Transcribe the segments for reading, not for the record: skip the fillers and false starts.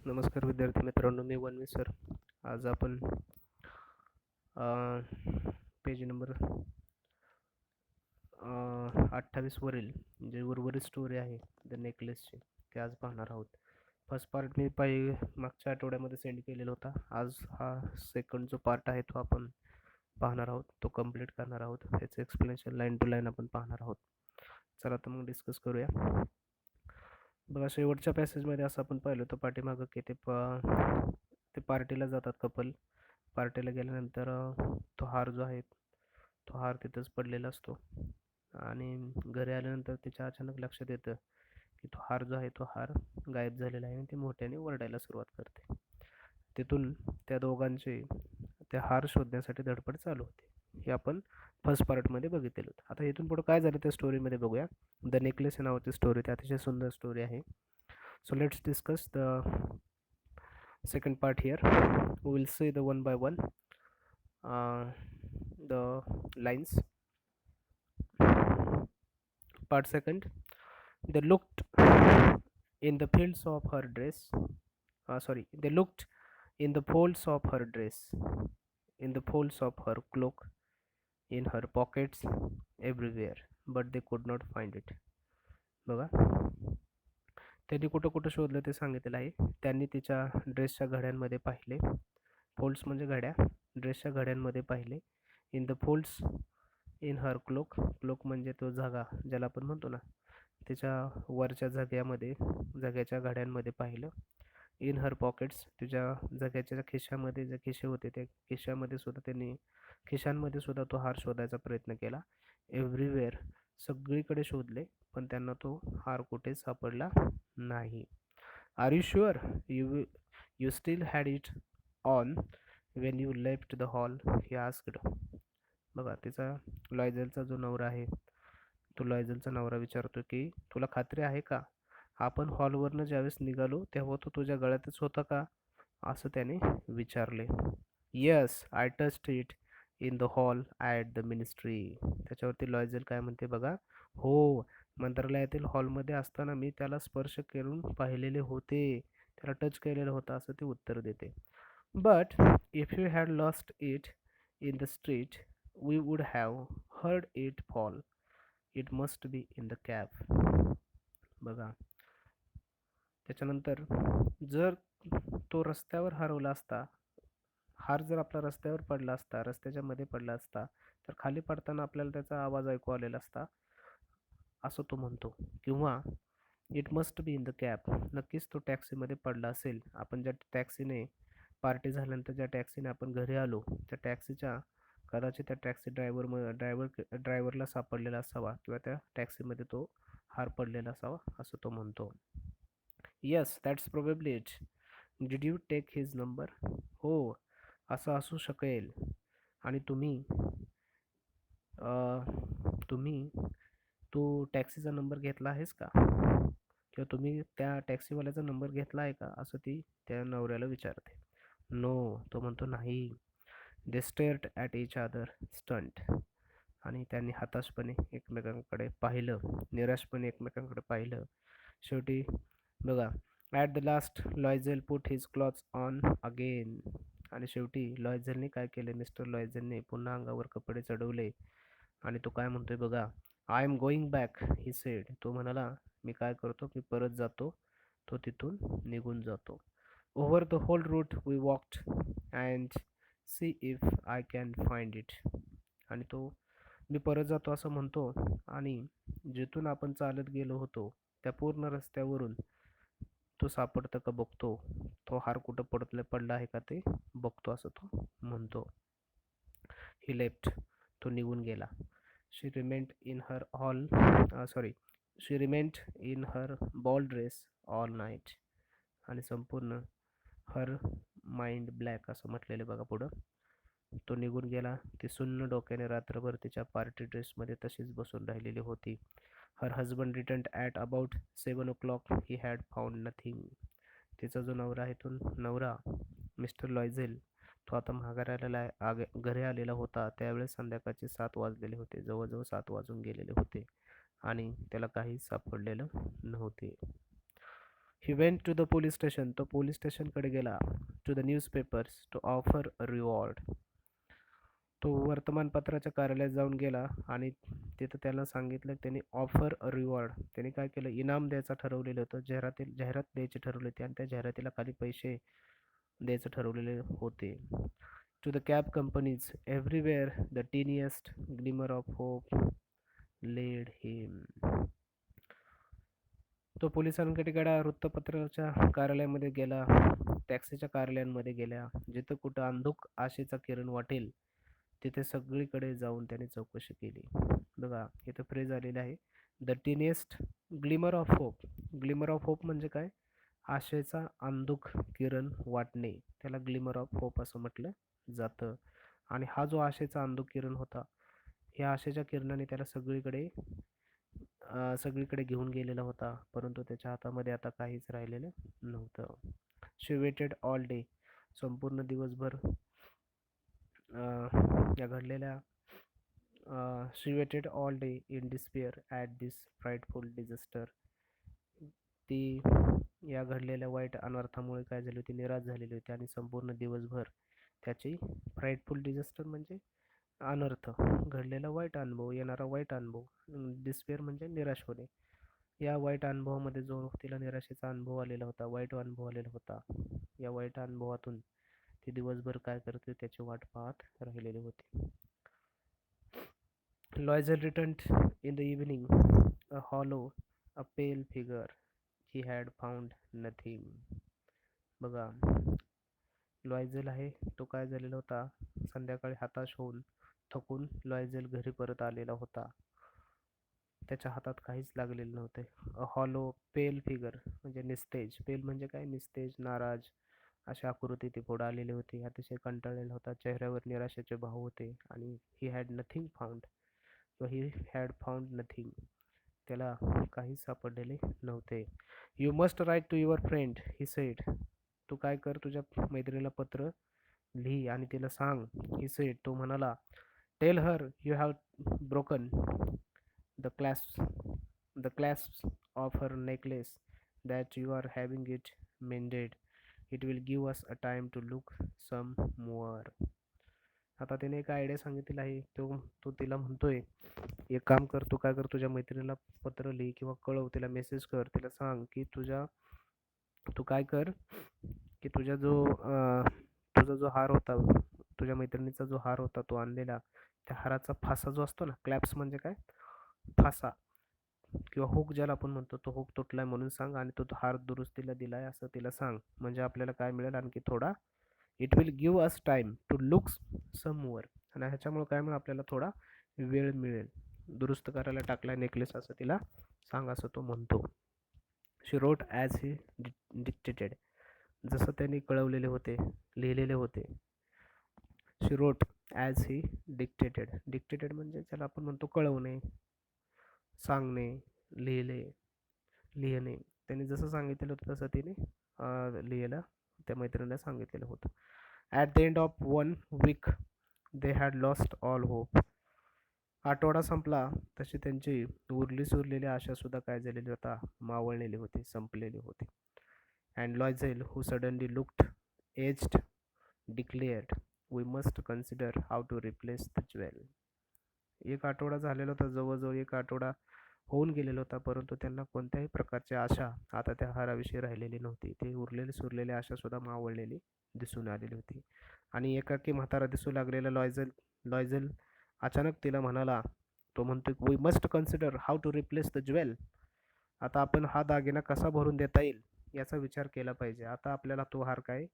नमस्कार विद्यार्थी मित्रांनो, मी वनवी सर. आज आपण पेज नंबर 28 वरील जे उर्वरित स्टोरी आहे द नेकलेसची ते आज पाहणार आहोत. फर्स्ट पार्ट मी मागच्या आठवड्यामध्ये सेंड केलेला होता. आज हा सेकंड जो पार्ट आहे तो आपण पाहणार आहोत, तो कंप्लीट करणार आहोत. याचं एक्सप्लेनेशन लाईन टू लाईन आपण पाहणार आहोत. चला तर मग डिस्कस करूया. बघा, शेवटच्या पॅसेजमध्ये असं आपण पाहिलं होतं पाठीमागं की ते पार्टीला जातात कपल. पार्टीला गेल्यानंतर तो हार जो आहे तो हार तिथंच पडलेला असतो आणि घरी आल्यानंतर तिच्या अचानक लक्षात येतं की तो हार जो आहे तो हार गायब झालेला आहे आणि ती मोठ्याने ओरडायला सुरुवात करते. तिथून त्या दोघांचे ते हार शोधण्यासाठी धडपड चालू होते. हे आपण फर्स्ट पार्टमध्ये बघितलेलं होतं. आता इथून पुढे काय झालं त्या स्टोरीमध्ये बघूया. द नेकलेस या नावाची स्टोरी, ती अतिशय सुंदर स्टोरी आहे. So let's discuss the second part here. We will see the one by one the lines. Part second. They looked in the fields of her dress. Sorry, they looked in the folds of her dress, in the folds of her cloak, in her pockets, everywhere, but they could not find it. बघा, त्यांनी कुठं कुठं शोधलं ते सांगितलेलं आहे. त्यांनी तिच्या ड्रेसच्या घड्यांमध्ये पाहिले. फोल्ड्स म्हणजे घड्या. ड्रेसच्या घड्यांमध्ये पाहिले. In the folds in her cloak. Cloak म्हणजे तो झगा ज्याला आपण म्हणतो ना, तिच्या वरच्या झग्याच्या घड्यांमध्ये पाहिलं. इन हर पॉकेट्स, तुझ्या झग्याच्या खिशामध्ये जे खिसे होते त्या खिशांमध्ये सुद्धा तो हार शोधायचा प्रयत्न केला. एव्हरीवेअर, सगळीकडे शोधले पण त्यांना तो हार कुठे सापडला नाही. Are you sure you still had it on when you left the hall, he asked. बघा, तिचा लॉयझलचा जो नवरा आहे तो लॉयझलचा नवरा विचारतो की तुला खात्री आहे का, आपण हॉलवरनं ज्यावेळेस निघालो तेव्हा तो तुझ्या गळ्यातच होता का, असं त्याने विचारले. Yes, I touched it in the hall at the ministry. त्याच्यावरती लॉयझल काय म्हणते बघा, हो, मंत्रालयातील हॉलमध्ये असताना मी त्याला स्पर्श करून पाहिलेले होते, त्याला टच केलेलं होतं, असं ते उत्तर देते. But if you had lost it in the street we would have heard it fall. It must be in the cab. बघा, त्याच्यानंतर जर तो रस्त्यावर हरवला असता, हार जर आपला रस्त्यावर पडला असता, रस्त्याच्या मध्ये पडला असता, तर खाली पडताना आपल्याला त्याचा आवाज ऐकू आलेला असता, असं तो म्हणतो. किंवा it must be in the cab, नक्कीच तो टॅक्सीमध्ये पडला असेल. आपण ज्या टॅक्सीने पार्टी झाल्यानंतर ज्या टॅक्सीने आपण घरी आलो त्या टॅक्सीच्या कदाचित त्या टॅक्सी ड्रायव्हरला सापडलेला असावा किंवा त्या टॅक्सीमध्ये तो हार पडलेला असावा, असं तो म्हणतो. Yes, that's probably it. Did you take his number. हो, असं असू शकेल. आणि तुम्ही तू टॅक्सीचा नंबर घेतला आहेस का, किंवा तुम्ही त्या टॅक्सीवाल्याचा नंबर घेतला आहे का, असं ती त्या नवऱ्याला विचारते. नो, तो म्हणतो नाही. दे स्टेअर्ड ॲट इच अदर स्टंट. आणि त्यांनी हताशपणे एकमेकांकडे पाहिलं, निराशपणे एकमेकांकडे पाहिलं. शेवटी बघा, at the last Loisel put his clothes on again. आणि शेवटी लॉयझलने काय केले, मिस्टर लॉयझलने पुन्हा अंगावर कपडे चढवले आणि तो काय म्हणतोय बघा, I am going back he said. तो म्हणाला, मी काय करतो, मी परत जातो. तो तिथून निघून जातो. Over the whole route we walked and see if I can find it. आणि तो मी परत जातो असं म्हणतो आणि जिथून आपण चालत गेलो होतो त्या पूर्ण रस्त्यावरून तो सापडतं का बघतो, तो हार कुठं पडला आहे का ते बघतो, असं तो म्हणतो. ही लेफ्ट, तो निघून गेला. She remained in her she remained in her ball dress all night. आणि संपूर्ण हर माइंड ब्लॅक असं म्हटलेलं बघा पुढं. तो निघून गेला. ती सुन्न डोक्याने रात्रभर तिच्या पार्टी ड्रेसमध्ये तशीच बसून राहिलेली होती. Her husband return at about 7 o'clock. He had found nothing. तिचा जो नवरा आहे तो नवरा मिस्टर लॉयझेल, तो आता घरी आलेला होता. त्यावेळेस संध्याकाळचे 7 वाजलेले होते, जवळजवळ 7 वाजून गेलेले होते आणि त्याला काहीच सापडलेलं नव्हते. He went to the police station, तो पोलीस स्टेशनकडे गेला. To the newspapers to offer a reward, तो वर्तमानपत्राच्या कार्यालयात जाऊन गेला आणि तिथं त्याला सांगितलं, त्यांनी ऑफर अ रिवॉर्ड, त्यांनी काय केलं, इनाम द्यायचं ठरवलेलं होतं, जाहिरात द्यायची ठरवली होती आणि त्या जाहिरातीला खाली पैसे द्यायचं ठरवलेले होते. To the cab companies everywhere the tiniest glimmer of hope led him, तो पोलिसांकडे गेला, वृत्तपत्राच्या कार्यालयामध्ये गेला, टॅक्सीच्या कार्यालयांमध्ये गेल्या, जिथं कुठं अंधुक आशेचा किरण वाटेल तिथे सगळीकडे जाऊन त्याने चौकशी केली. बघा इथं फ्रेज आलेला आहे, the tiniest glimmer of hope. Glimmer of hope म्हणजे काय, आशेचा अंधुक किरण वाटणे, त्याला ग्लिमर ऑफ होप असं म्हटलं जातं. आणि हा जो आशेचा अंधुक किरण होता, ह्या आशेच्या किरणाने त्याला सगळीकडे घेऊन गेलेला होता, परंतु त्याच्या हातामध्ये आता काहीच राहिलेलं नव्हतं. शी वेटेड ऑल डे, संपूर्ण दिवसभर या घडलेल्या she waited all day in despair at this frightful disaster, ती या घडलेल्या वाईट अनर्थामुळे काय झाली होती, निराश झालेली होती आणि संपूर्ण दिवसभर त्याची फ्राईटफुल डिझास्टर म्हणजे अनर्थ, घडलेला वाईट अनुभव, येणारा वाईट अनुभव, डिस्पेअर म्हणजे निराश होणे, या वाईट अनुभवामध्ये जो तिला निराशेचा अनुभव आलेला होता, वाईट अनुभव आलेला होता, या वाईट अनुभवातून ती दिवसभर काय करते त्याची वाट पाहत राहिलेली होती. लॉयझल returned in the evening, a hollow, a pale figure. He had found nothing. बघा लॉयझल आहे, तो काय झालेला होता, संध्याकाळी हताश होऊन थकून लॉयझल घरी परत आलेला होता, त्याच्या हातात काहीच लागलेलं नव्हते. अ हॉलो पेल फिगर म्हणजे निस्तेज, पेल म्हणजे काय, निस्तेज, नाराज अशा आकृती ती पुढे आलेली होती, अतिशय कंटाळलेला होता, चेहऱ्यावर निराशेचे भाव होते आणि ही हॅड नथिंग फाउंड, किंवा ही हॅड फाउंड नथिंग, त्याला काहीच सापडलेले नव्हते. You must write to your friend, he said, तू काय कर, तुझ्या मैत्रिणीला पत्र लिही आणि तिला सांग, ही सेड, तो म्हणाला, tell her you have broken the clasps of her necklace, that you are having it mended. It will give us a time to look some more. आता त्याने एक आयडिया सांगितलेली आहे, तो तिला म्हणतोय, एक काम कर, तू काय कर, तुझ्या मैत्रिणीला पत्र लिही किंवा कळव, तिला मेसेज कर, तिला सांग की तू काय कर की तुझा जो हार होता, तुझ्या मैत्रिणीचा जो हार होता तो आणलेला, त्या हाराचा फासा जो असतो ना, क्लॅप्स म्हणजे काय, फासा किंवा हुक ज्याला आपण म्हणतो, तो हुक तुटलाय म्हणून सांग आणि तो हार दुरुस्तीला दिलाय असं तिला सांग, म्हणजे आपल्याला काय मिळेल, आणखी थोडा, it will give us time to look somewhere, आणि ह्याच्यामुळे काय मिळेल, आपल्याला थोडा वेळ मिळेल, दुरुस्त करायला टाकलाय नेकलेस असं तिला सांग असं तो म्हणतो. She wrote as he dictated, जसं त्यांनी कळवलेले होते, लिहिलेले होते. She wrote as he dictated म्हणजे ज्याला आपण म्हणतो कळवणे, सांगणे, लिहिले लिहिणे, त्यांनी जसं सांगितलेलं होतं तसं तिने लिहायला त्या मैत्रिणीला सांगितलेलं होतं. At the end of 1 week they had lost all hope, आठवडा संपला तशी त्यांची उरलेली आशा सुद्धा काय झालेली होता, मावळलेली होती, संपलेली होती. And Loisel who suddenly looked aged declared, we must consider how to replace the jewel. एक आठवडा झालेला होता, जवळजवळ एक आठवडा होऊन गेलेला होता, परंतु त्यांना कोणत्याही प्रकारची आशा आता त्या हाराविषयी राहिलेली नव्हती, ते सुरलेली आशा सुद्धा मावळलेली दिसून आलेली होती. आणि एकाकी म्हातारा दिसू लागलेला लॉयझल अचानक तिला म्हणाला, तो म्हणतो, we must consider how to replace the jewel, आता आपण हा दागिना कसा भरून देता येईल याचा विचार केला पाहिजे, आता आपल्याला तो हार काय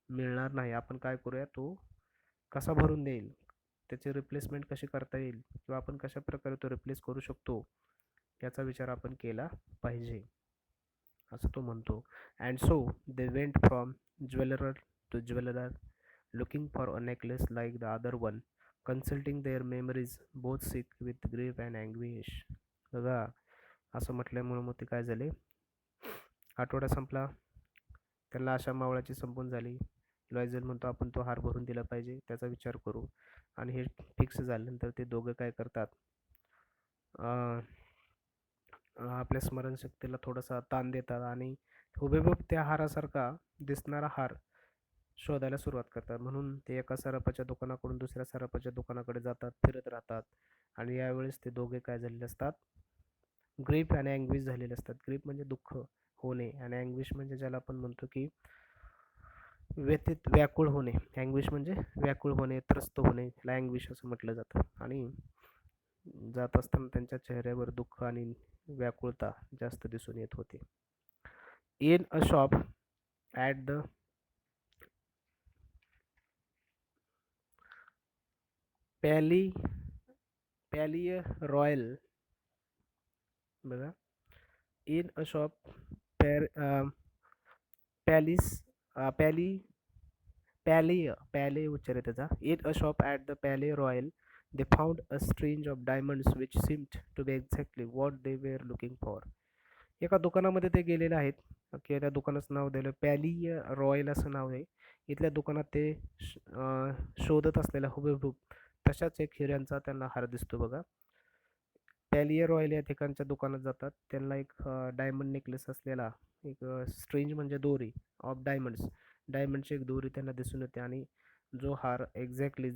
मिळणार नाही, आपण काय करूया, तो कसा भरून देईल, त्याची रिप्लेसमेंट कशी करता येईल, किंवा आपण कशा प्रकारे तो रिप्लेस करू शकतो याचा विचार आपण केला पाहिजे असं तो म्हणतो. And so they went from jeweller to jeweller looking for a necklace like the other one, consulting their memories both sick with grief and anguish. बघा असं म्हटल्यामुळे मग ते काय झाले, आठवडा संपला, त्यांना आशा मावळाची संपून झाली. लॉयझल म्हणतो, आपण तो हार भरून दिला पाहिजे, त्याचा विचार करू. आणि हे फिक्स झाल्यानंतर ते दोघं काय करतात, आपल्या स्मरणशक्तीला थोडासा ताण देतात आणि हुबेहूब त्या हारासारखा दिसणारा हार शोधायला सुरुवात करतात. म्हणून ते एका सराफाच्या दुकानाकडून दुसऱ्या सराफाच्या दुकानाकडे जातात, फिरत राहतात. आणि यावेळेस ते दोघे काय झालेले असतात, ग्रीप आणि अँग्विश झालेले असतात. ग्रीप म्हणजे दुःख होणे आणि अँग्विश म्हणजे ज्याला आपण म्हणतो की व्यथित, व्याकुळ होणे. अँग्विश म्हणजे व्याकुळ होणे, त्रस्त होणे, याला अँग्विश असं म्हटलं जातं. आणि जात असताना त्यांच्या चेहऱ्यावर दुःख आणि व्याकुळता जास्त दिसून येत होती. In a shop at the पॅली पॅलिय रॉयल, बघा, इन अ शॉप पॅर पॅलिस पॅली पॅले उच्चार आहे त्याचा. In a shop at the Palais Royal they found a string of diamonds which seemed to be exactly what they were looking for. एका दुकानामध्ये ते गेलेले आहेत, किंवा त्या दुकानाचं नाव दिलं पॅली रॉयल असं नाव आहे. इथल्या दुकानात ते शोधत असलेला हुबेहूब तशाच एक हिऱ्यांचा त्यांना हार दिसतो बघा. पॅलियर रॉयल या ठिकाणच्या दुकानात जातात. त्यांना एक डायमंड नेकलेस असलेला एक स्ट्रेंज म्हणजे दोरी ऑफ डायमंड्स, डायमंडची एक दोरी त्यांना दिसून येते. आणि जो हार एक्झॅक्टली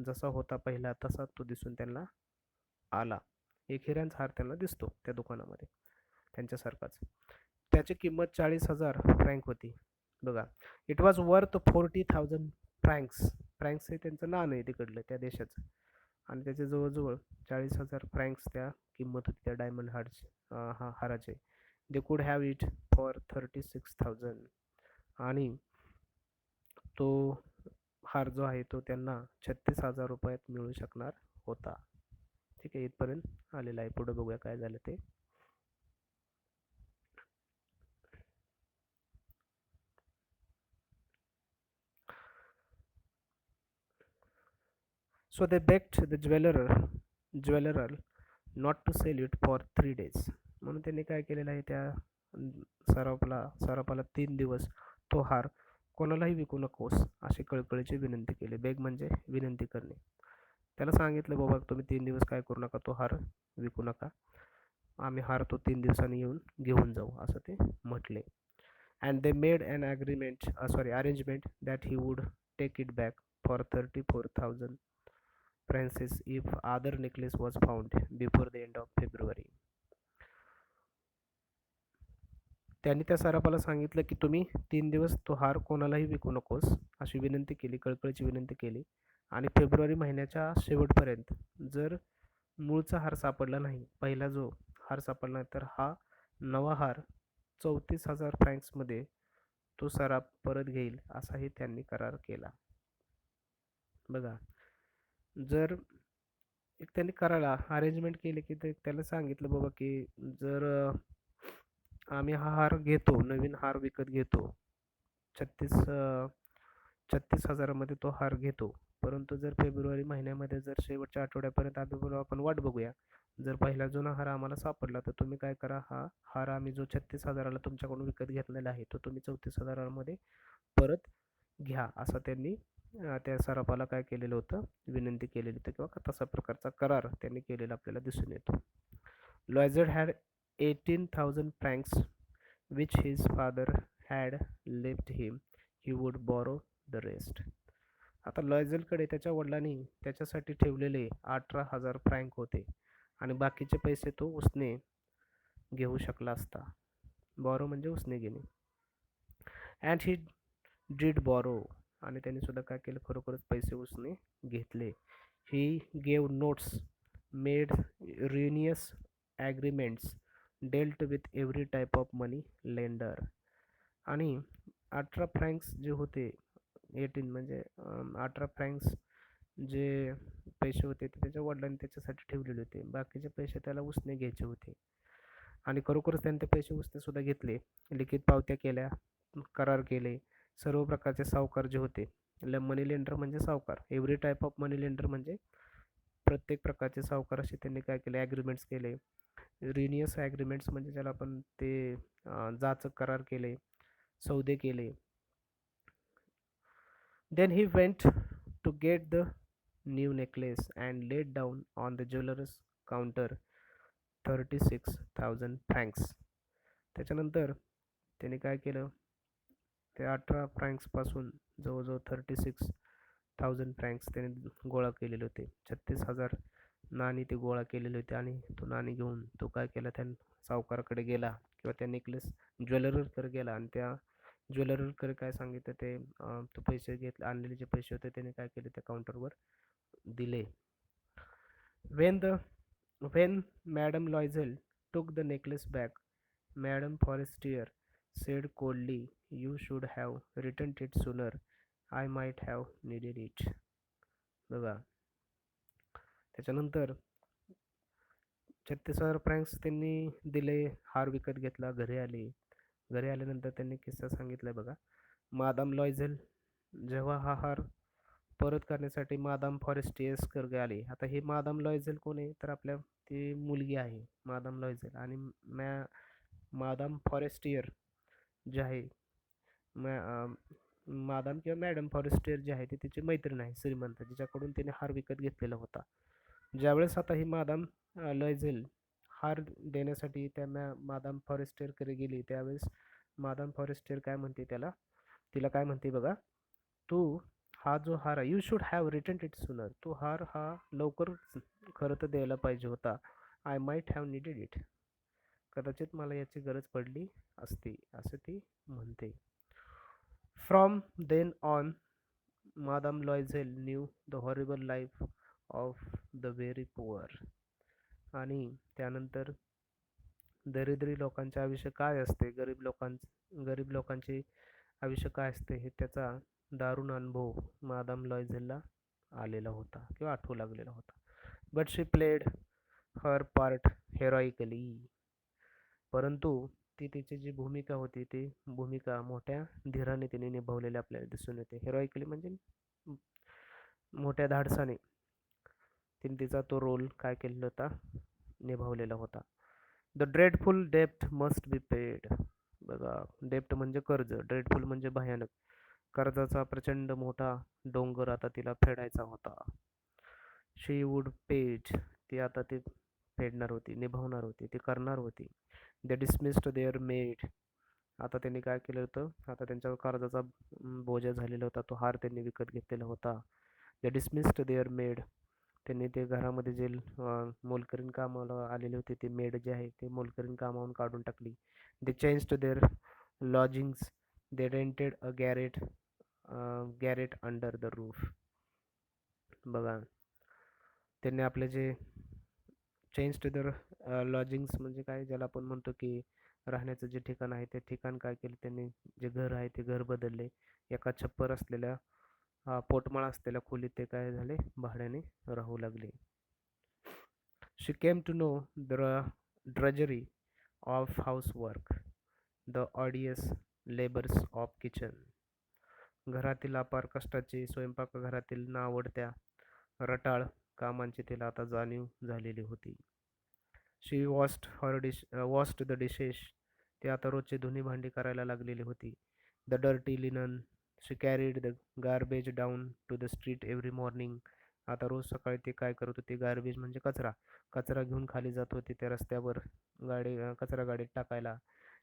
जसा होता पहिला तसा तो दिसून त्यांना आला. एक हिऱ्यांचा हार त्यांना दिसतो त्या दुकानामध्ये त्यांच्यासारखाच. त्याची किंमत 40,000 फ्रँक होती बघा. It was worth 40,000 francs. Francs हे त्यांचं नाणं आहे तिकडलं त्या देशाचं. आणि त्याचे जवळजवळ 40,000 फ्रँक्स त्या किंमत होती त्या diamond हाराचे. They could have it for 36,000. आणि तो हार जो आहे तो त्यांना 36,000 रुपयात मिळू शकणार होता. ठीक आहे, इथपर्यंत आलेला आहे. पुढे बघूया काय झालं ते. So they begged the jeweler not to sell it for 3 days. म्हणून त्यांनी काय केलेलं आहे, त्या सराफाला 3 दिवस तो हार कोणालाही विकू नकोस अशी कळकळीची विनंती केली. बेग म्हणजे विनंती करणे. त्याला सांगितलं, बाबा तुम्ही 3 दिवस काय करू नका, तो हार विकू नका, आम्ही हार तो 3 दिवसांनी येऊन घेऊन जाऊ असं ते म्हटले. And they made an arrangement that he would take it back for 34,000 Francis if other necklace was found before the end of February. त्यांनी त्या सराफाला सांगितलं की तुम्ही 3 दिवस तो हार कोणालाही विकू नकोस अशी विनंती केली, कळकळीची विनंती केली. आणि फेब्रुवारी महिन्याच्या शेवटपर्यंत जर मूळचा हार सापडला नाही, पहिला जो हार सापडला नाही, तर हा नवा हार 34,000 फ्रँक्समध्ये तो सराफ परत घेईल असाही त्यांनी करार केला बघा. जर एक त्यांनी करायला अरेंजमेंट केली की ते त्याला सांगितलं बाबा की जर आम्ही हा हार घेतो, नवीन हार विकत घेतो, 36,000मध्ये तो हार घेतो, परंतु जर फेब्रुवारी महिन्यामध्ये जर शेवटच्या आठवड्यापर्यंत आम्ही बोलू आपण वाट बघूया, जर पहिला जुना हार आम्हाला सापडला तर तुम्ही काय करा, हा हार आम्ही जो 36,000ला तुमच्याकडून विकत घेतलेला आहे तो तुम्ही 34,000मध्ये परत घ्या असं त्यांनी त्या सराफाला काय केलेलं होतं, विनंती केलेली होती, किंवा तसा प्रकारचा करार त्यांनी केलेला आपल्याला दिसून येतो. Loisel had 18,000 francs which his father had left him, he would borrow the rest. आता लॉयझलकडे त्याच्या वडिलांनी त्याच्यासाठी ठेवलेले 18,000 फ्रँक होते आणि बाकीचे पैसे तो उसने घेऊ शकला असता. बॉरो म्हणजे उसने घेणे. अँड ही डिड बॉरो, आणि त्यांनी सुद्धा काय केलं, खरोखरच पैसे उसने घेतले. He gave notes, made ruinous agreements, dealt with every type of money lender. आणि 18 फ्रँक्स जे होते, 18 म्हणजे 18 फ्रँक्स जे पैसे होते ते त्याच्या वडिलांनी त्याच्यासाठी ठेवलेले होते, बाकीचे पैसे त्याला उसने घ्यायचे होते. आणि खरोखरच त्यांनी ते पैसे उसने सुद्धा घेतले, लिखित पावत्या केल्या, करार केले. सर्व प्रकारचे सावकार जे होते, मनी लेंडर म्हणजे सावकार, every type of money lender म्हणजे प्रत्येक प्रकारचे सावकार, असे त्यांनी काय केले, ॲग्रीमेंट्स केले. रिनियस ॲग्रीमेंट्स म्हणजे ज्याला आपण ते जाचक करार केले, सौदे केले. Then he went to get the new necklace and let down on the jewellers counter 36,000 francs. त्याच्यानंतर त्याने काय केलं, ते 18 फ्रँक्सपासून जवळजवळ 36,000 फ्रँक्स त्याने गोळा केलेले होते. 36,000 नाणी ते गोळा केलेले होते आणि तो नाणी घेऊन तो काय केला, त्या सावकाराकडे गेला किंवा त्या नेकलेस ज्वेलरकडे गेला आणि त्या ज्वेलरकडे काय सांगितलं, ते तो पैसे घेतले, आणलेले जे पैसे होते त्याने काय केले, त्या काउंटरवर दिले. When the when Madame Loisel took the necklace back, Madame Forestier said coldly, "You should have returned it sooner. I might have needed it." बघा, त्याच्यानंतर 36,000 फ्रँक्स त्यांनी दिले, हार विकत घेतला, घरी आले. घरी आल्यानंतर त्यांनी किस्सा सांगितलाय बघा. मादाम लॉयझेल जेव्हा हा हार परत करण्यासाठी मादाम फॉरेस्टियर्सकडे आले. आता हे मादाम लॉयझेल कोण आहे, तर आपल्या ती मुलगी आहे मादाम लॉयझेल, आणि मादाम फॉरेस्टियर जे आहे, मादाम किंवा मॅडम फॉरेस्टियर जे आहे, ती तिची मैत्रीण आहे श्रीमंत, जिच्याकडून तिने हार विकत घेतलेला होता. ज्यावेळेस आता ही मादाम लॉयझेल हार देण्यासाठी त्या मादाम फॉरेस्टियरकडे गेली, त्यावेळेस मादाम फॉरेस्टियर काय म्हणते त्याला, तिला काय म्हणते बघा, तू हा जो हार आहे, you should have return it सुनर, तू हार हा लवकर खरं तर द्यायला पाहिजे होता. I might have needed it, कदाचित मला याची गरज पडली असती, असं ती म्हणते. From then on Madame Loisel knew the horrible life of the very poor. आणि त्यानंतर दरिद्री लोकांचे आयुष्य काय असते, गरीब लोकांचे आयुष्य काय असते, हे त्याचा दारुण अनुभव मादाम लॉयझेलला आलेला होता किंवा आठवू लागलेला होता. But she played her part heroically, परंतु ती तिची जी भूमिका होती, ती भूमिका मोठ्या धीराने तिने निभावलेली आपल्याला दिसून येते. हेरोइकली म्हणजे मोठ्या धाडसाने तिने तिचा तो रोल काय केलेला होता, निभावलेला होता. The dreadful depth must be paid. बघा, डेप्ट म्हणजे कर्ज, ड्रेडफुल म्हणजे भयानक. कर्जाचा प्रचंड मोठा डोंगर आता तिला फेडायचा होता. शी वुड पेज, ती आता ती फेडणार होती, निभावणार होती, ती करणार होती. दे डिसमिस्ड देअर मेड, आता त्यांनी काय केलं होतं, आता त्यांच्यावर कर्जाचा बोजा झालेला होता, तो हार त्यांनी विकत घेतलेला होता. दे डिसमिस्ड देअर मेड, त्यांनी ते घरामध्ये जे मोलकरीण कामाला आलेले होते, ते मेड जे आहे ते मोलकरीण कामावून काढून टाकली. They changed their lodgings, they rented a garret under the roof. बघा, त्यांनी आपले जे चेंज्ड देअर लॉजिंग्स म्हणजे काय, ज्याला आपण म्हणतो की राहण्याचं जे ठिकाण आहे, ते ठिकाण काय केलं त्यांनी, जे घर आहे ते घर बदलले. एका छप्पर असलेल्या पोटमाळ असलेल्या खोलीत ते काय झाले, भाड्याने राहू लागले. She came to know the drudgery of housework, the odious labours of kitchen. घरातील अपार कष्टाची, स्वयंपाकघरातील नावडत्या रटाळ कामांची तिला आता जाणीव झालेली होती. शी वॉश्ड द डिशेस, ती आता रोजची धुणी भांडी करायला लागलेली होती. The dirty linen, she carried the garbage down to the street every morning. आता रोज सकाळी ती काय करत होती, गार्बेज म्हणजे कचरा, कचरा घेऊन खाली जात होती त्या रस्त्यावर कचरा गाडीत टाकायला.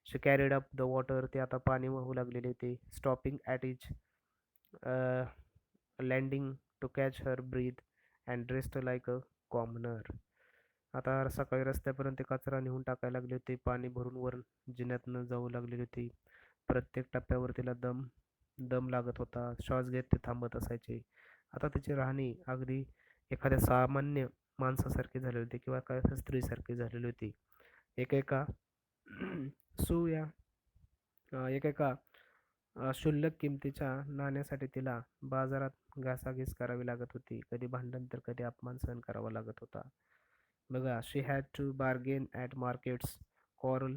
She carried up the water, ते आता पाणी वाहू लागलेले होते. Stopping at each landing to catch her breath and dressed like a commoner. आता सकाळी रस्त्यापर्यंत कचरा नेऊन टाकायला लागले होते, पाणी भरून वर जिन्यातनं जाऊ लागलेली होती. प्रत्येक टप्प्यावर तिला दम दम लागत होता, श्वास घेत ते थांबत असायचे. आता तिची राहणी अगदी एखाद्या सामान्य माणसासारखी झाली होती किंवा काय स्त्रीसारखी झालेली होती. एकेका सू या एकेका क्षुल्लक किमतीच्या नाण्यासाठी तिला बाजारात घासाघीस करावी लागत होती, कधी भांडण तर कधी अपमान सहन करावा लागत होता. बघा, she had to bargain at markets, quarrel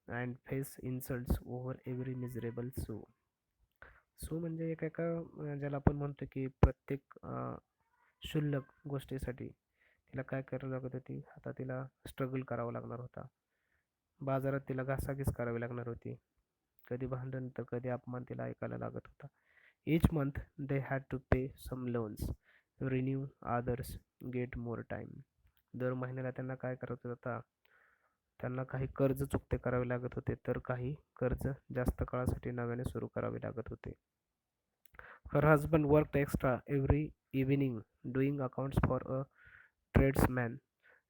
and face insults over every miserable sou. Sou म्हणजे एका ज्याला आपण म्हणतो की प्रत्येक क्षुल्लक गोष्टीसाठी तिला काय करावं लागत होती, आता तिला स्ट्रगल करावा लागणार होता. बाजारात तिला घासाघीस करावी लागणार होती, कधी भांडण तर कधी अपमान तिला ऐकायला लागत होता. Each month they had to pay some loans, renew others, get more time. दर महिन्याला त्यांना काय करत होता, त्यांना काही कर्ज चुकते करावे लागत होते, तर काही कर्ज जास्त काळासाठी नव्याने सुरू करावे लागत होते. Her husband worked extra every evening doing accounts for a tradesman,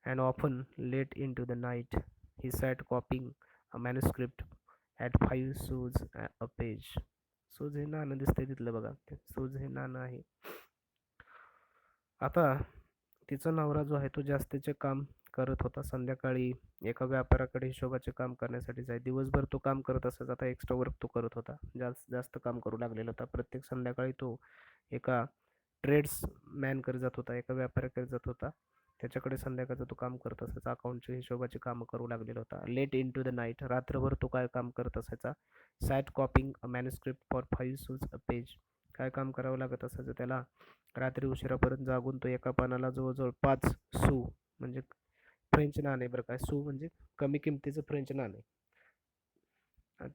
and often late into the night he sat copying a manuscript at 5 sous a page. सूज हे नाणं दिसतंय तिथलं बघा, ते सूज हे नाणं आहे. आता तिचा नवरा जो आहे तो जास्तीचे काम करत होता. संध्याकाळी एका व्यापाऱ्याकडे हिशोबाचे काम करण्यासाठी जाय. दिवसभर तो काम करत असायचा. आता एक्स्ट्रा वर्क तो करत होता. जास्त जास्त काम करू लागलेला होता. प्रत्येक संध्याकाळी तो एका ट्रेड्समॅनकडे जात होता, एका व्यापाऱ्याकडे जात होता. त्याच्याकडे संध्याकाळचं तो काम करत असायचा. अकाउंटचे हिशोबाचे कामं करू लागलेला होता. Late in to the night, रात्रभर तो काय काम करत असायचा. सॅट कॉपिंग अ मॅन्युस्क्रिप्ट फॉर 5 सूज अ पेज. काय काम करावं लागत असायचं त्याला. रात्री उशिरापर्यंत जागून तो एका पानाला जवळजवळ 5 सू म्हणजे फ्रेंच नाणे बरं काय. सू म्हणजे कमी किमतीचं फ्रेंच नाणे.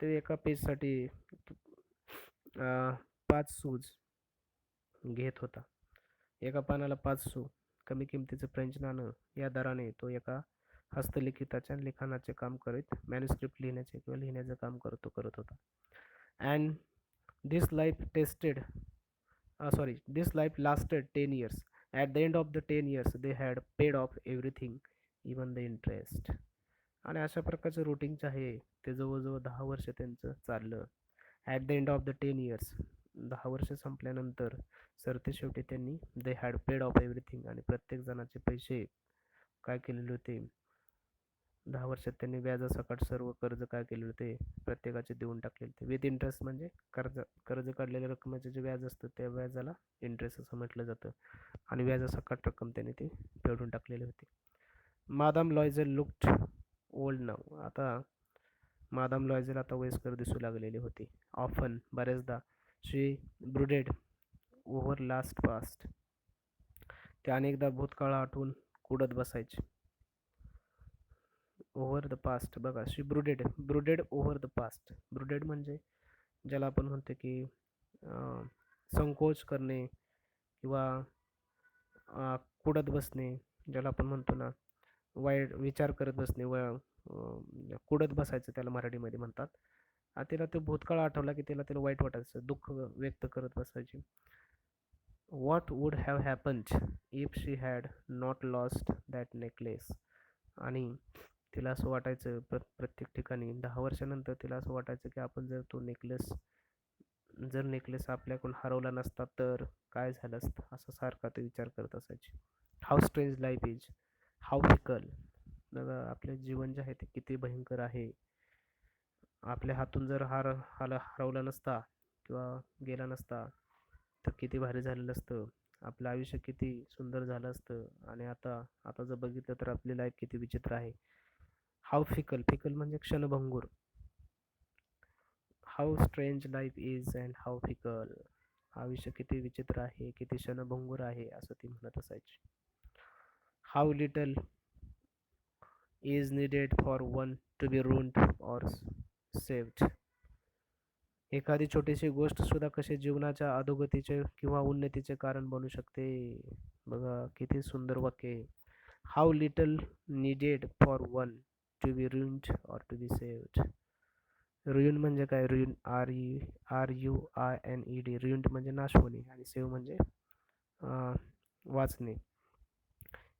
ते एका पेजसाठी 5 सूज घेत होता. एका पानाला 5 सू कमी किमतीचं फ्रेंच नाणं या दराने तो एका हस्तलिखिताच्या लिखाणाचे काम करीत मॅन्युस्क्रिप्ट लिहिण्याचे किंवा लिहिण्याचं काम करत होता. And this life tested this life lasted 10 years. At the end of the 10 years, they had paid off everything, even the interest. आणि अशा प्रकारचं रुटीनचं आहे ते जवळजवळ 10 वर्ष त्यांचं चाललं. At the end of the 10 years, 10 वर्ष संपल्यानंतर सरते शेवटी त्यांनी they had paid of everything आणि प्रत्येक जणाचे पैसे काय केलेले होते. 10 वर्षात त्यांनी व्याजासकट सर्व कर्ज काय केले होते प्रत्येकाचे देऊन टाकलेले होते. विथ इंटरेस्ट म्हणजे कर्ज काढलेल्या रकमेचे जे व्याज असतं त्या व्याजाला इंटरेस्ट असं म्हटलं जातं. आणि व्याजासकट रक्कम त्यांनी ते फेडून टाकलेले होते. मादाम लॉयझेल लुक्ड ओल्ड नाव. आता मादाम लॉयझेल आता वयस्कर दिसू लागलेली होती. ऑफन बऱ्याचदा शी ब्रुडेड ओव्हर लास्ट पास्ट. ते अनेकदा भूतकाळ आठवून कुडत बसायचे. ओव्हर द पास्ट बघा, शी ब्रुडेड ओव्हर द पास्ट. ब्रुडेड म्हणजे ज्याला आपण म्हणतो की संकोच करणे किंवा कुडत बसणे, ज्याला आपण म्हणतो ना वाईट विचार करत बसणे, कुडत बसायचं त्याला मराठीमध्ये म्हणतात. तिला तो भूतकाळ आठवला की तिला वाईट वाटायचं, दुःख व्यक्त करत बसायची. What would have happened if she had not lost that necklace. आणि तिला असं वाटायचं प्रत्येक ठिकाणी 10 वर्षानंतर तिला असं वाटायचं की आपण जर तो नेकलेस आपल्याकडून हरवला नसता तर काय झालं असतं, असं सारखा तो विचार करत असायची. How strange life is, how fickle. बघा आपले जीवन जे आहे ते किती भयंकर आहे. आपल्या हातून जर हरवला नसता किंवा गेला नसता तर किती भारी झालेलं असतं. आपलं आयुष्य किती सुंदर झालं असतं. आणि आता जर बघितलं तर आपली लाईफ किती विचित्र आहे. हाऊ फिकल म्हणजे क्षणभंगूर. How strange life is and how fickle. आयुष्य किती विचित्र आहे, किती क्षणभंगूर आहे असं ती म्हणत असायची. How little is needed for one to be ruined or saved. एखादी छोटीशी गोष्ट सुद्धा कशी जीवनाच्या अधोगतीचे किंवा उन्नतीचे कारण बनू शकते. बघा किती सुंदर वाक्य आहे. How little needed for one to be ruined or to be saved. Ruin म्हणजे काय, रुइन RUINED. रुइंड म्हणजे नाश होणे आणि सेव्ह म्हणजे वाचणे.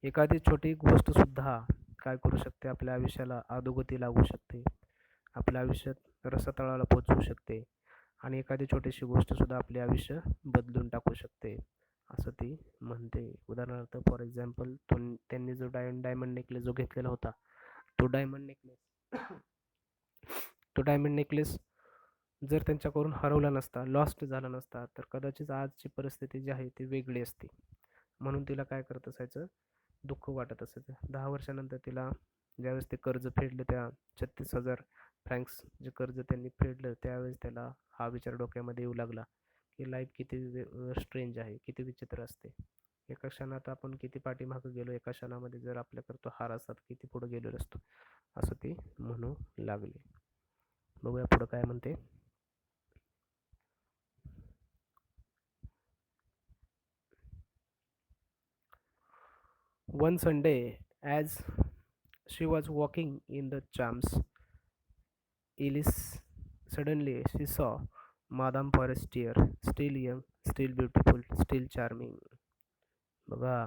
एखादी छोटी गोष्ट सुद्धा काय करू शकते, आपल्या आयुष्याला अधोगती लागू शकते, आपल्या आयुष्यात रसातळाला पोचवू शकते. आणि एखादी छोटीशी गोष्ट सुद्धा आपले आयुष्य बदलून टाकू शकते असं ती म्हणते. उदाहरणार्थ फॉर एक्झाम्पल त्यांनी जो डायमंड नेकलेस जो घेतलेला होता तो डायमंड नेकलेस जर त्यांच्याकडून हरवला नसता, लॉस्ट झाला नसता, तर कदाचित आजची परिस्थिती जी आहे ती वेगळी असते. म्हणून तिला काय करत असायचं, दुःख वाटत असायचं. 10 वर्षानंतर तिला ज्यावेळेस ते कर्ज फेडलं, त्या 36,000 फ्रँक्स जे कर्ज त्यांनी फेडलं, त्यावेळेस त्याला हा विचार डोक्यामध्ये येऊ लागला की लाईफ किती स्ट्रेंज आहे, किती विचित्र असते. एका क्षणात आपण किती पाठीमागं गेलो, एका क्षणामध्ये जर आपल्याकडे तो हार असतात किती पुढे गेलेलो असतो असं ती म्हणू लागली. बघूया पुढं काय म्हणते. One Sunday, as She was walking in the Champs Elysees. Suddenly, she saw Madame Forestier, still young, still beautiful, still charming. बघा,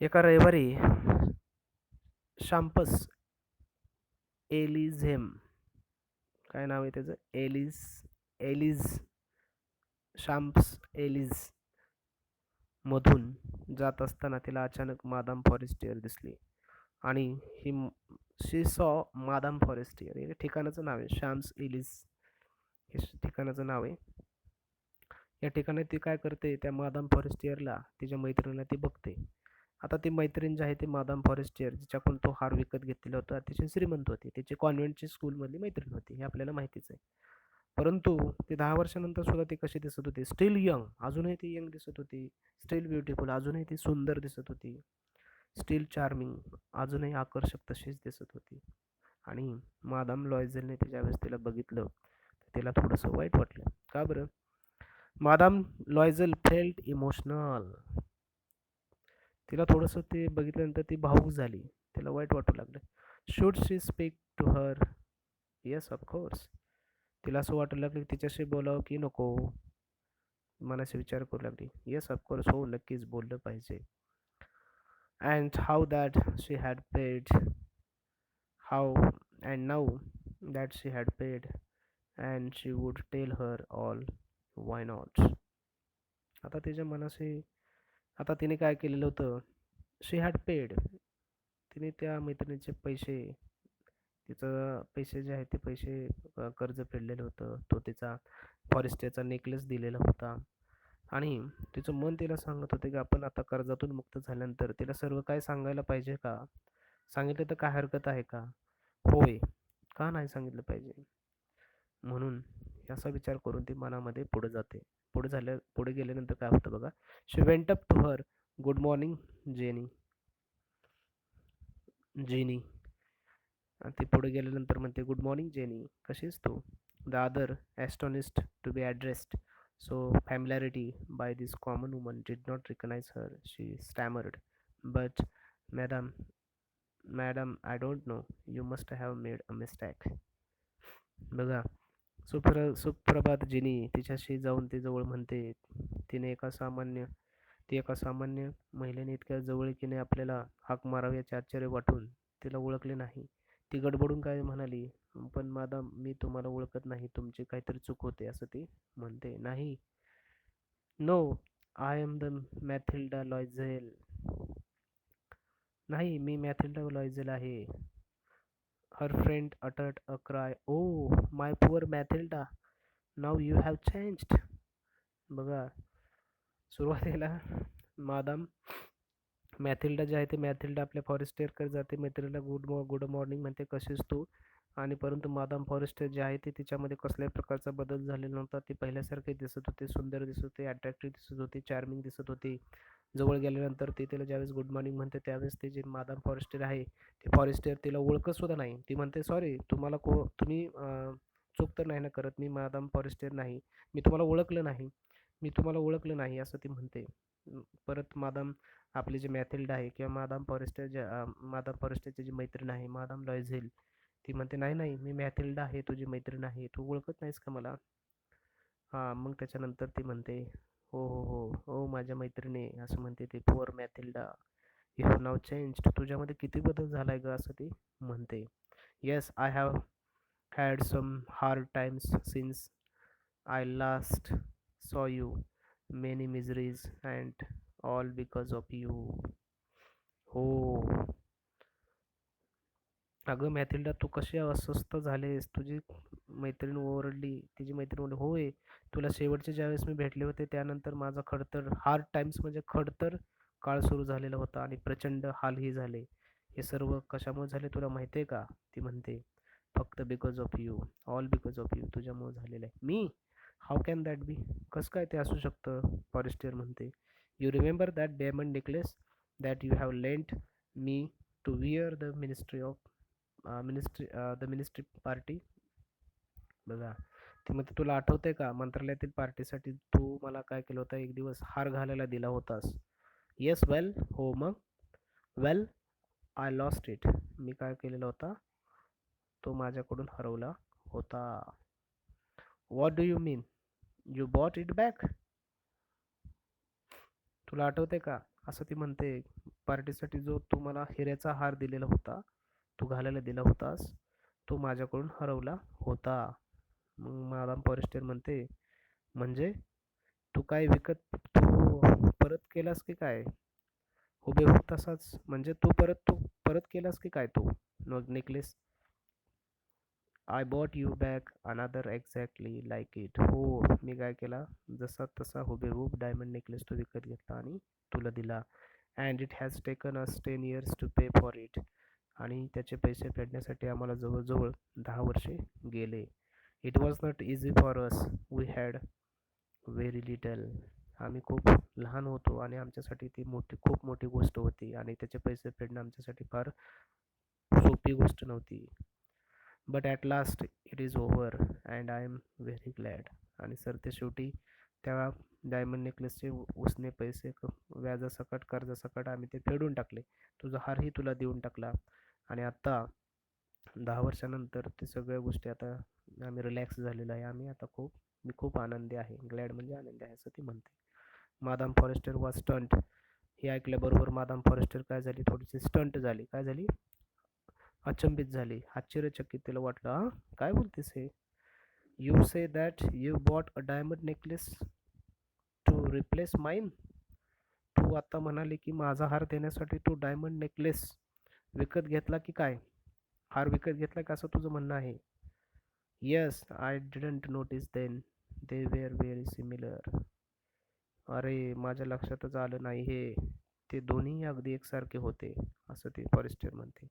एका रविवारी शाम्पस एलिझेम, काय नाव आहे त्याचं, एलिज शाम्प्स एलिज मधून जात असताना तिला अचानक मादाम फॉरेस्टियर दिसली. आणि ही शी सॉ मादाम फॉरेस्टियर, हे ठिकाणाचं नाव आहे, शाम्स एलिज हे ठिकाणाचं नाव आहे. या ठिकाणी ती काय करते, त्या मादाम फॉरेस्टियरला, तिच्या मैत्रिणीला ती बघते. आता ती मैत्रीण जी आहे ती मादाम फॉरेस्टियर, जिच्याकडून तो हार विकत घेतलेला होता, अतिशय श्रीमंत होती, तिची कॉन्व्हेंटची स्कूलमधली मैत्रीण होती, हे आपल्याला माहितीच आहे. परंतु ती 10 वर्षानंतर सुद्धा ती कशी दिसत होती, स्टील यंग, अजूनही ती यंग दिसत होती, स्टील ब्युटिफुल, अजूनही ती सुंदर दिसत होती, स्टील चार्मिंग, अजूनही आकर्षक तशीच दिसत होती. आणि मादाम लॉयझेलने ज्यावेळेस तिला बघितलं, तिला थोडंसं वाईट वाटलं. का बरं? Madame Loisel felt emotional. तिला थोडंसं ते बघितल्यानंतर ती भावूक झाली, तिला वाईट वाटू लागलं. Should she speak to her? Yes of course. तिला असं वाटू लागलं की तिच्याशी बोलावं की नको, मनाशी विचार करू लागली. येस ऑफकोर्स, हो नक्कीच बोललं पाहिजे. And how that she had paid, how and now that she had paid and she would tell her all, why not. आता तिच्या मनाशी, आता तिने काय केलेलं होतं, शी हॅड पेड, तिने त्या मैत्रिणीचे पैसे, तिचं पैसे जे आहेत ते पैसे, कर्ज फेडलेलं होतं, तो तिचा फॉरेस्टचा नेकलेस दिलेला होता. आणि तिचं मन तिला सांगत होते की आपण आता कर्जातून मुक्त झाल्यानंतर तिला सर्व काय सांगायला पाहिजे का, सांगितलं तर काय हरकत आहे का, होय, का नाही सांगितलं पाहिजे. म्हणून याचा विचार करून ती मनामध्ये पुढे जाते. पुढे गेल्यानंतर काय होतं बघा. She went up to her, good morning Jenny. Jenny, ती पुढे गेल्यानंतर म्हणते, गुड मॉर्निंग जेनी, कशीस तू? The other astonished to be addressed so familiarity by this common woman did not recognize her. She stammered, but madam, madam, I don't know, you must have made a mistake. बघा, सुप्रभात जिनी तिच्याशी जाऊन ती जवळ म्हणते. तिने एका सामान्य ती एका सामान्य महिलेने इतक्या जवळकीने आपल्याला हाक मारावी याचे आश्चर्य वाटून तिला ओळखले नाही. ती गडबडून काय म्हणाली, पण मादाम, मी तुम्हाला ओळखत नाही, तुमची काहीतरी चूक होते, असं ती म्हणते. नाही, no, I am the Mathilda Loisel. नाही, मी मॅथिल्डा लॉयझेल आहे. Her friend uttered a cry, oh my poor Mathilda, now you have changed. बघा, सुरुवातीला मादाम मॅथिल्डा जे आहे ते मॅथिल्डा आपल्या फॉरेस्टियरकडे जाते, मैत्रिणीला गुड मॉर्निंग म्हणते, कशीस तू? आणि परंतु मादाम फॉरेस्टर जे आहे ते तिच्यामध्ये कसल्याही प्रकारचा बदल झालेला नव्हता. ती पहिल्यासारखे दिसत होते, सुंदर दिसत होते, अट्रॅक्टिव्ह दिसत होती, चार्मिंग दिसत होती. जवळ गेल्यानंतर ती तिला ज्यावेळेस गुड मॉर्निंग म्हणते त्यावेळेस ते जे मादाम फॉरेस्टर आहे ते फॉरेस्टर तिला ओळखत सुद्धा नाही. ती म्हणते, सॉरी, तुम्ही चूक तर नाही ना करत, मी मादाम फॉरेस्टर नाही, मी तुम्हाला ओळखलं नाही, मी तुम्हाला ओळखलं नाही, असं ती म्हणते. परत मादाम आपली जी मॅथिल्डा आहे किंवा मादाम फॉरेस्टरची जी मैत्रीण आहे मादाम लॉयझेल, ती म्हणते, नाही नाही, मी मॅथिल्डा आहे, तुझी मैत्रीण आहे, तू ओळखत नाहीस का मला? हां, मग त्याच्यानंतर ती म्हणते, हो हो हो हो माझ्या मैत्रिणी, असं म्हणते ती, poor Mathilda, you have now changed, तुझ्यामध्ये किती बदल झालाय ग, असं ती म्हणते. Yes, I have had some hard times since I last saw you, many miseries and all because of you. हो, अगं मॅथिल्डा, तू कशी अस्वस्थ झालीस, तुझी मैत्रीण ओरडली. तिची मैत्रीण म्हणली, होय, तुला शेवटचे ज्यावेळेस मी भेटले होते त्यानंतर माझा खडतर, हार्ड टाइम्स म्हणजे खडतर काळ सुरू झालेला होता आणि प्रचंड हालही झाले. हे सर्व कशामुळे झाले तुला माहिती आहे का? ती म्हणते, फक्त because of you, all because of you, तुझ्यामुळे झालेलं आहे. मी, हाऊ कॅन दॅट बी, कसं काय ते असू शकतं? फॉरेस्टर म्हणते, you remember that diamond necklace that you have lent me to wear the ministry party. बघा, ती म्हणते, तुला आठवतंय का मंत्रालयातील पार्टीसाठी तू मला काय केलं होतं, एक दिवस हार घालायला दिला होतास? येस, वेल, हो, मग, वेल, आय लॉस्ट इट. मी काय केलेला होता, तो माझ्याकडून हरवला होता. What do you mean? You bought it back? तुला आठवते का? असं ती म्हणते, पार्टीसाठी जो तू मला हिऱ्याचा हार दिलेला होता, तू घालायला दिला होतास, तो माझ्याकडून हरवला होता. मग मादाम फॉरेस्टर म्हणते, म्हणजे तू काय विकत तू परत केलास की काय? हुबेहूब तसाच, म्हणजे तू परत केलास की काय तू necklace? I bought you back another exactly like it. हो, मी काय केला, जसा तसा हुबेहूब डायमंड नेकलेस तो विकत घेतला आणि तुला दिला. And it has taken us 10 years to pay for it. आणि त्याचे पैसे फेडण्यासाठी आम्हाला जवळजवळ 10 वर्षे गेले. It was not easy for us. We had very little. आम्ही खूप लहान होतो आणि आमच्यासाठी ती खूप मोठी गोष्ट होती आणि त्याचे पैसे फेडणं आमच्यासाठी फार सोपी गोष्ट नव्हती. But at last it is over and I am very glad. आणि सर ते शेवटी त्या डायमंड नेकलेसचे उसने पैसे व्याजासकट कर्जासकट आम्ही ते फेडून टाकले. तुझा हारही तुला देऊन टाकला. आणि आत्ता 10 वर्षानंतर ते सगळ्या गोष्टी आता आम्ही रिलॅक्स झालेलो आहे. मी खूप आनंदी आहे. ग्लॅड म्हणजे आनंदी आहे असं ती म्हणते. Madame Forestier was stunned. हे ऐकल्याबरोबर मादाम फॉरेस्टर काय झाली, थोडीशी स्टंट झाली. काय झाली? अचंबित झाली, आश्चर्यचकित. तिला वाटलं, हा काय बोलतेस हे? You say that you bought a diamond necklace to replace mine. तू आता म्हणाली की माझा हार देण्यासाठी तू डायमंड नेकलेस विकत घेतला की काय? हार विकत घेतला का असं तुझं म्हणणं आहे? Yes, I didn't notice then. They were very similar. अरे, माझ्या लक्षातच आलं नाही हे. ते दोन्ही अगदी एकसारखे होते असं ते फॉरेस्टर म्हणते.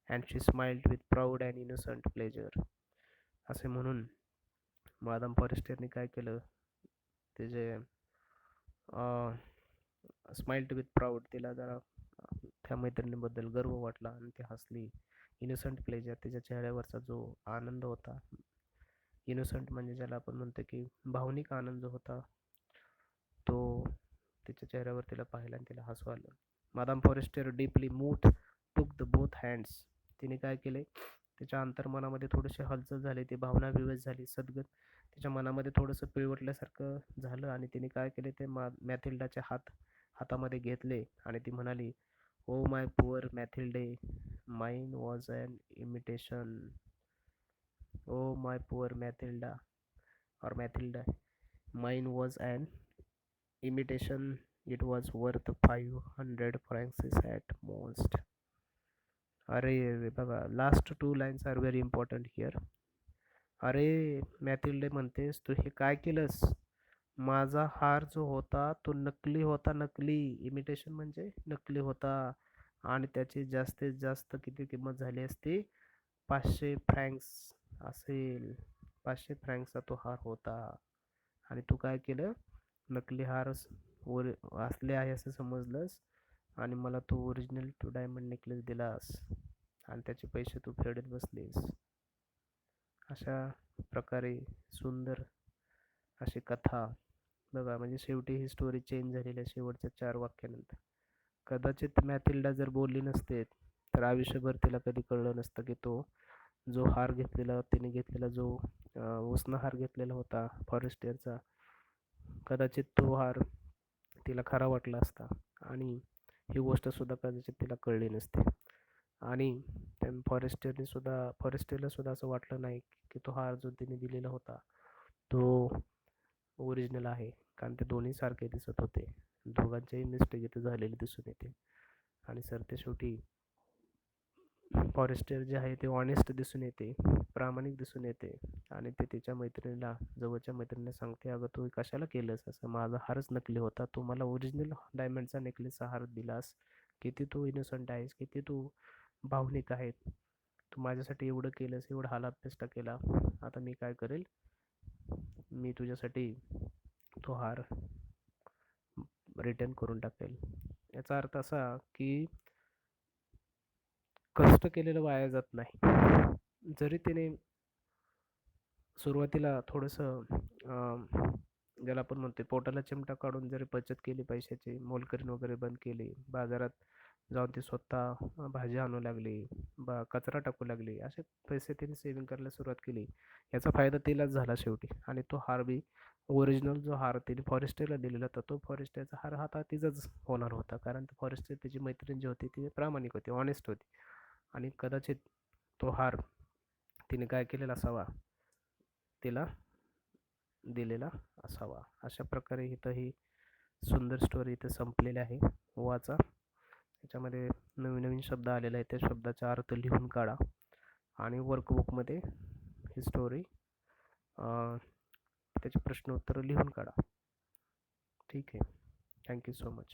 And she smiled with proud and innocent pleasure. असे म्हणून मादाम फॉरेस्टरने काय केलं, त्याचे स्माइल्ड विथ प्राऊड, तिला जरा त्या मैत्रिणीबद्दल गर्व वाटला आणि ती हसली. इनोसंट प्लेजर, तिच्या चेहऱ्यावरचा जो आनंद होता, इनोसंट म्हणजे ज्याला आपण म्हणतो की भावनिक आनंद होता, तो तिच्या चेहऱ्यावर तिला पाहिला आणि तिला हसू आलं. Madame Forestier deeply moved took the both hands. तिने काय केले, तिच्या अंतर्मनामध्ये थोडीशी हालचाल झाली, ती भावना विवश झाली, सद्गत तिच्या मनामध्ये थोडंसं पिळवटल्यासारखं झालं आणि तिने काय केले, ते मॅथिल्डाचे हातामध्ये घेतले आणि ती म्हणाली, oh my poor Mathilde, mine was an imitation. Oh my poor Mathilda और Mathilda, mine was an imitation. It was worth 500 francs at most. अरे बघा, last two lines are very important here. अरे, मॅथिल्डे म्हणतेस तू हे काय केलंस? माझा हार जो होता तो नकली होता. नकली, इमिटेशन म्हणजे नकली होता. आणि त्याची जास्तीत जास्त किती किंमत झाली असती? 500 फ्रँक्स असेल. 500 फ्रँक्सचा तो हार होता. आणि तू काय केलं, नकली हार वर असले आहे असं समजलंस आणि मला तू ओरिजिनल टू डायमंड नेकलेस दिलास आणि त्याचे पैसे तू फेडत बसलीस. अशा प्रकारे सुंदर अशी कथा बघा. म्हणजे शेवटी ही स्टोरी चेंज झालेली आहे शेवटच्या 4 वाक्यानंतर. कदाचित मॅथिल्डा जर बोलली नसते तर आयुष्यभर तिला कधी कळलं नसतं की तो जो हार घेतलेला, तिने घेतलेला जो उसनं हार घेतलेला होता फॉरेस्टियरचा, कदाचित तो हार तिला खरा वाटला असता आणि ही गोष्ट सुद्धा कदाचित तिला कळली नसते. आणि त्या फॉरेस्टरला सुद्धा असं वाटलं नाही की तो हार जो तिने दिलेला होता तो ओरिजिनल आहे, कारण ते दोन्ही सारखे दिसत होते. दोघांचेही मिस्टेक इथे झालेली दिसून येते. आणि सर ते शेवटी फॉरेस्टर जे आहे ते ऑनेस्ट दिसून येते, प्रामाणिक दिसून येते. आणि ते तिच्या मैत्रिणीला, जवळच्या मैत्रिणीला सांगते, अगं तू कशाला केलंस असं? माझा हारच नकली होता, तू मला ओरिजिनल डायमंडचा नेकलेसचा हार दिलास. किती तू इनोसंट आहेस, किती तू भावनिक आहे. तू माझ्यासाठी एवढं केलंस, एवढा हालापेष्टा केला. आता मी काय करेल, मी तुझ्यासाठी तो हार रिटर्न करून टाकेल. याचा अर्थ असा की कष्ट केलेलं वाया जात नाही. जरी तिने सुरुवातीला थोडंसं ज्याला आपण म्हणतो पोटाला चिमटा काढून जरी बचत केली, पैशाची मोलकरीण वगैरे बंद केली, बाजारात जाऊन ती स्वतः भाजी आणू लागली, कचरा टाकू लागली. असे पैसे तिने सेव्हिंग करायला सुरुवात केली. याचा फायदा तिलाच झाला शेवटी. आणि तो हार बी ओरिजिनल जो हार तिने फॉरेस्टरला दिलेला होता, तो फॉरेस्टरचा हार आता तिचाच होणार होता. कारण फॉरेस्टर तिची मैत्रीण जी होती ती प्रामाणिक होती, ऑनेस्ट होती. आणि कदाचित तो हार तिने काय केलेला असावा, तिला दिलेला असावा. अशा प्रकारे इथं ही सुंदर स्टोरी इथे संपलेली आहे. वाचा. त्याच्यामध्ये नवीन नवीन शब्द आलेले आहेत, त्या शब्दाचा अर्थ लिहून काढा आणि वर्कबुकमध्ये ही स्टोरी त्याचे प्रश्न उत्तरं लिहून काढा. ठीक आहे. Thank you so much.